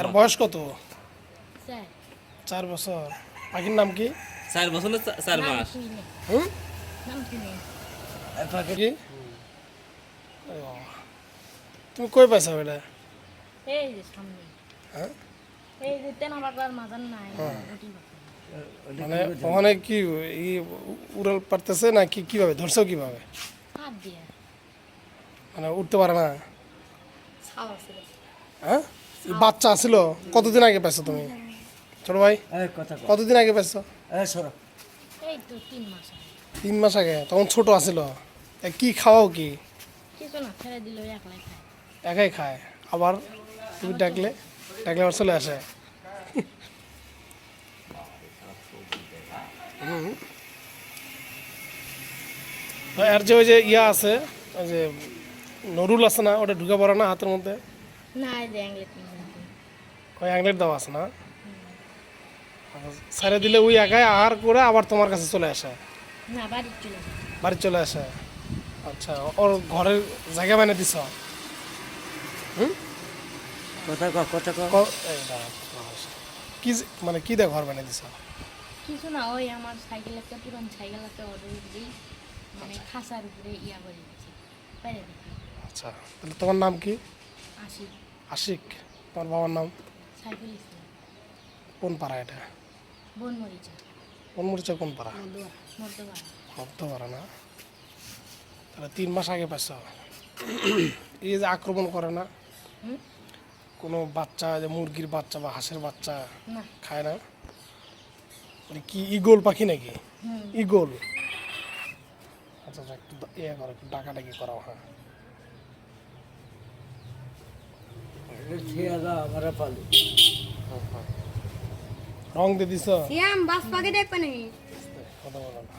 আর বয়স কত? 4 বছর। পাখির নাম কি? 4 বছর না 4 মাস। পাখি কি? তুমি কই পাইছো এটা? এই যে সামনে। হ্যাঁ, এই যে তেনা বাগলার মাজার নাই। মানে ওখানে কি উড়াল পারতেছে না কি? কিভাবে ধরছো কিভাবে? হাত দিয়ে মানে উঠতে পারে না? ছাওয়া ছিল। হ্যাঁ, বাচ্চা ছিল কতদিন আগে পাইছো তুমি? ছোট ভাই কতদিন আগে পাইছো? এই তো 3 মাস আগে। 3 মাস আগে। তখন ছোট আছিল। কি খাওয়াও কি? কিছু না, ছেড়ে দিল একলাই খায়। একাই খায়। আবার তুমি ডাকলে আবার চলে আসে। আর যে ওই যে ইয়া আছে, ওই যে নরুল আছে না, ওটা ঢুকে পড়ে না হাতের মধ্যে? না, এই যে অ্যাংলেট নিয়ে। ওই অ্যাংলেট দেওয়া আছে না? ছেড়ে দিলে ওই একাই আহার করে আবার তোমার কাছে চলে আসে? না, বাড়ি চলে যায়। বাড়ি চলে আসে। আচ্ছা, ওর ঘরের জায়গা বানিয়ে দিছ? এই দাঁড়াও, কি মানে কি দিয়ে ঘর বানিয়ে দিছ? কিছু না, ওই আমার সাইকেল একটা পুরান সাইকেল আছে, ওদের উপরেই মানে খাঁচার উপরে ইয়া করে দিচ্ছে, পেরে দিচ্ছে। আচ্ছা, তাহলে তোমার নাম কি? আসি আশিক। তোমার বাবার নাম? সাইকেল ইসলাম। কোন পাড়া এটা? বনমরিচা। কোন মরিচা কোন পাড়া? মধ্যপাড়া। মধ্যপাড়া না? তাহলে 3 মাস আগে পাইছ। এই যে আক্রমণ করে না কোনো বাচ্চা, যে মুরগির বাচ্চা বা হাঁসের বাচ্চা না। খায় না? মানে কি ঈগল পাখি নাকি? ঈগল। আচ্ছা আচ্ছা, একটু ইয়ে করো, একটু ডাকাডাকি করাও। হ্যাঁ, রং দিয়ে দিছ? সিয়াম বাস পাকে দেখবে নাকি? কথা বলো না।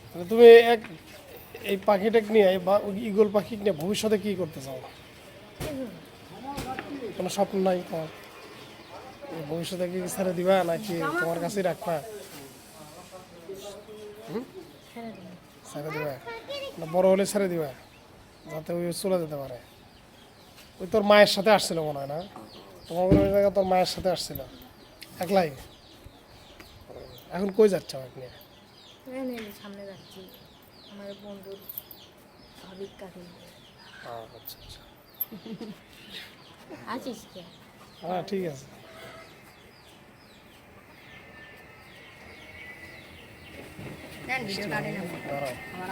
তাহলে তুমি এই পাখিটাকে নিয়ে, ঈগল পাখি নিয়ে ভবিষ্যতে কি করতে চাও? কোনো স্বপ্ন নাই তোমার? ভবিষ্যতে কি ছেড়ে দিবা নাকি তোমার কাছেই রাখবা? ছেড়ে দিবা না বড় হলে ছেড়ে দিবা, যাতে ওই চলে যেতে পারে? ওই তোর মায়ের সাথে আসছিল মনে হয় না? তোমার মনে হয় তোর মায়ের সাথে আসছিল একলাই? এখন কই যাচ্ছ আপনি? সামনে যাচ্ছি আমার বন্ধুর ভাবিক কাকে। আচ্ছা আচ্ছা, আছিস কে? হ্যাঁ ঠিক আছে। ভিডিও কাটে না দাঁড়াও। আমার